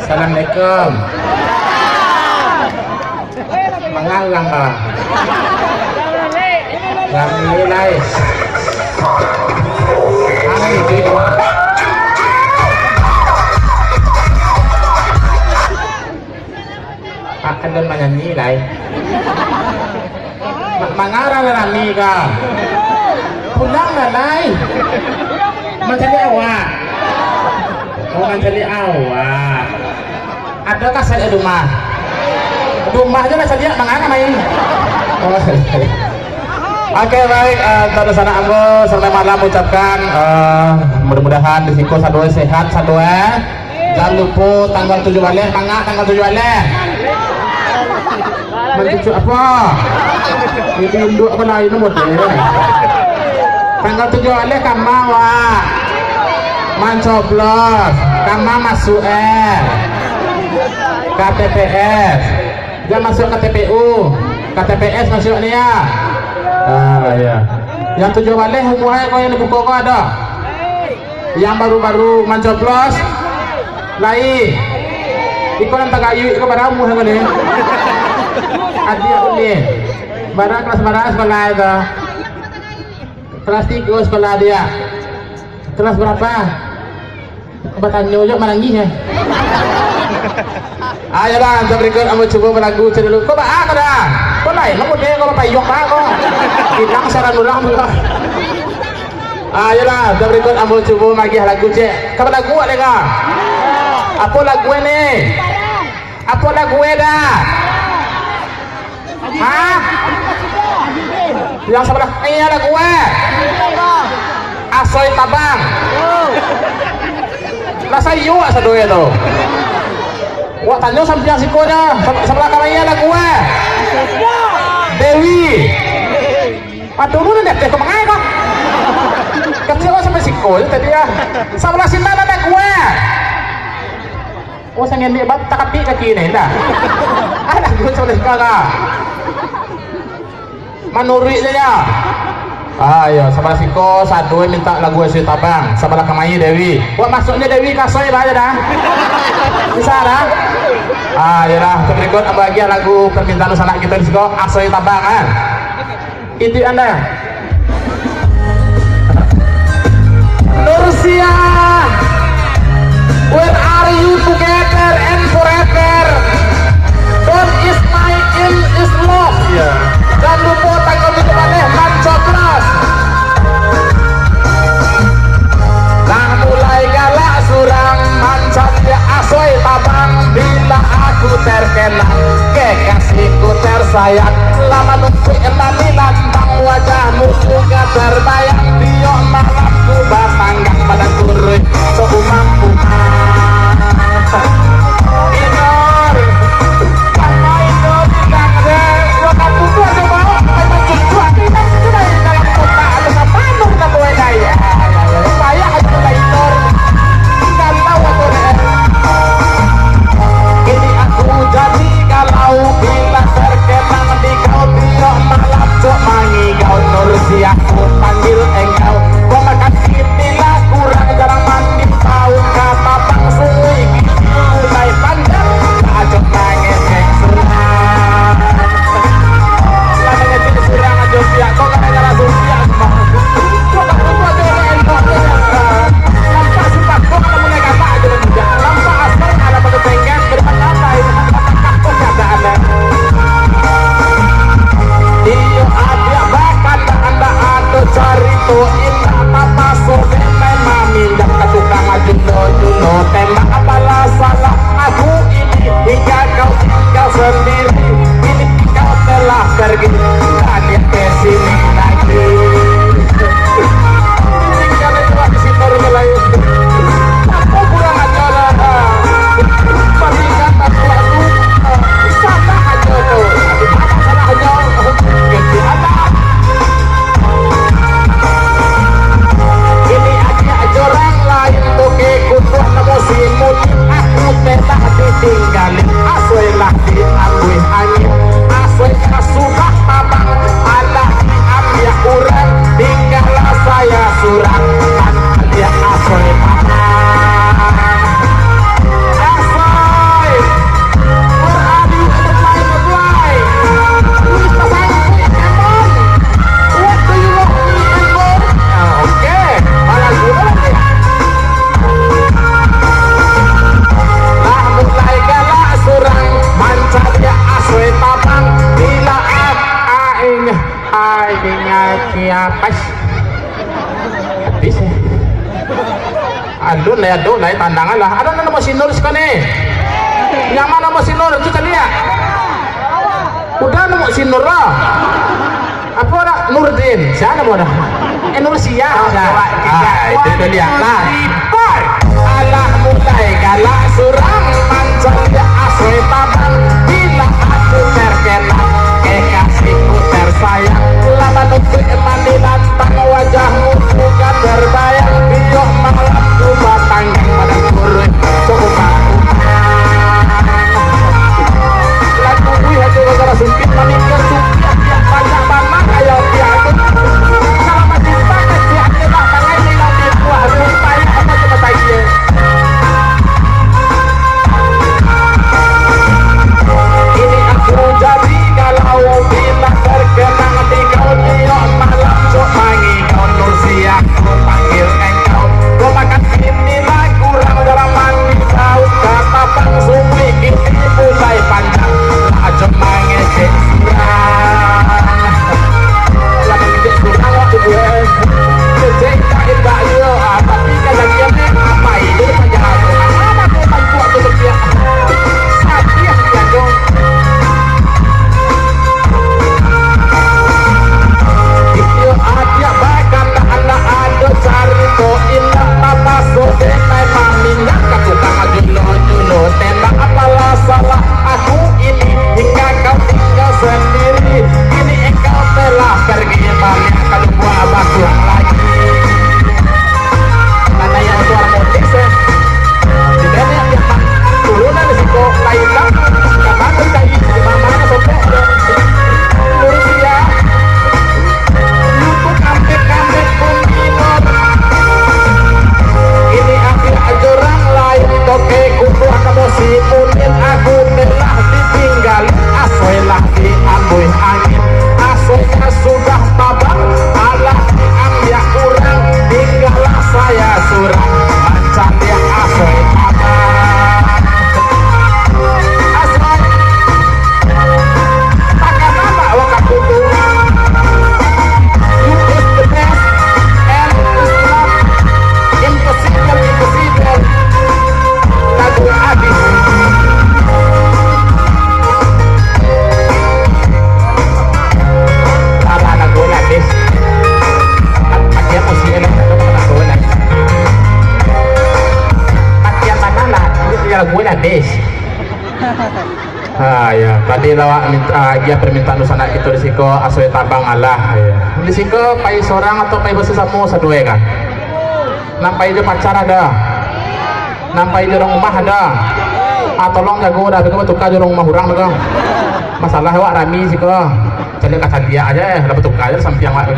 Assalamualaikum. Mengalang Pak. Ramilai. Akan dan menyanyi lai. Mengarang rami ka. Pulang na lai. Mencari awak. Mencari awak. Adakah saya rumah? Rumah aja lah dia mengarang main. Oke, baik, pada sana Ambo selamat malam ucapkan mudah-mudahan risiko sadua sehat sadua. Jangan lupa tanggal 7 Waleh, mangga tanggal 7 Waleh. Mencucu apa? Ini induk apa lain nomor dia. Tanggal 7 Waleh kama wa. Mancoblos, kama masuk KTPS. Dia masuk KTPU, KTPS masuk nih ya. Ya. Yang 7 Waleh hubungannya kau yang dibuka kau ada. Yang baru-baru mencoblos lain. Ikut yang tagayu ikut baramu yang ini. Adik ini. Barang kelas barang sekolah itu. Kelas 3 sekolah dia. Kelas berapa? Bertanya juga menangis ya. Ayolah, kita berikut ambil coba berlagu dulu. Kau apa dah? Kau lain, kamu deh kau payung apa kau? Hilang saran ulang dulu. Ayolah, kita berikut ambil coba lagi lagu cek. Kau lagu ada kah? Apa lagu ini? Apa lagu dah? Hah? Yang sebelah ini lagu Asoy Tabang. Rasa iyo asa doa itu. Wah tanya sampai yang sikonya sebelah kanannya lah gue Dewi. Aduh lu nih deh kemana kok? Kecil sampai siko tadi ya. Sebelah sini ada gue. Oh saya ngendi bat takapi kaki ini dah. Ada gue sebelah kakak. Manuri saja. Ayo sebelah siko satu minta lagu Asoy Tabang sebelah kemai Dewi. Wah masuknya Dewi kasoy lah aja dah. Bisa dah. Ayolah berikut bagian lagu permintaan sanak kita di siko Asoy Tabang kan. Itu anda. Nursia, where are you together and forever? Don't is my in is love. Yeah. Dan lupa tanggal itu boleh mencoblos. Nah mulai galak surang mancap ya Asoy Tabang. Bila aku terkenang kekasihku tersayang. Lama nunggu enami lantang wajahmu juga terbayang. Diok malamku batanggak pada kurui seumamku. Inor karena itu tidak ada waktu itu ada mau memang cukup tidak sudah dalam kota ada apa dong kita boleh daya saya ada lainor nggak tahu aku ini aku jadi kalau bila terkenang di dun lay tandangan lah. Ada nama sinur sekali. Yang mana nama sinur itu tadi ya? Udah nama sinur lah. Apa orang Nurdin? Siapa nama dah? Nursia. Itu dia. Nah, alah mulai galak suram mancang ya aswe tabang bila aku terkena kekasihku tersayang lama nunggu mandi lantang wajahmu bukan berbayang biok malam ku batang pada kurun coba lagu wih aja gara sumpit manikah sumpit ya banyak banget ayo piagun kalau masih banget si aku tak tangan ini nanti buah sumpah apa coba saya ini aku jadi kalau bila terkenang di kau niok malam sok mangi kau nursia aku panggil engkau kau makan ini lah kurang dalam mandi kau kata bang sumi ini mulai panjang aja mangecek surang lah mangecek surang waktu gue kecek kain bakyo tapi kadang-kadang apa itu panjang aku apa tuh bantu aku berpihak satria dong itu aja bahkan anak ada cari to indah apa sode naik paminyak kakukang julo tembak apalah salah aku ini hingga kau tinggal sendiri ini engkau telah pergi banyak kalau gua basuh lagi karena yang suara motis di bawah yang turunan risiko lain lah kapan dari di mana sopek Rusia luput kampek kuminor ini akhir ajaran lain toke kutu kamu si munin aku telah ditinggal asoilah diambil angin asoinya sudah tabang alah diambil kurang tinggallah saya surang mancan dia asoi tabang asoi takkan nama wakak kutu you is the best and is not impossible lagu habis salah lagu habis pakai musik elektro lagu habis pakai mana lah lagu habis ya tadi lawak minta dia permintaan usana itu risiko asoi tabang Allah ya risiko pai seorang atau pai bersama sadua kan nampai dia pacar ada nampai di rumah ada tolong jago dah begitu tukar di rumah orang begitu masalah awak rami sih kok jadi kata dia aja dapat tukar aja sampai yang awak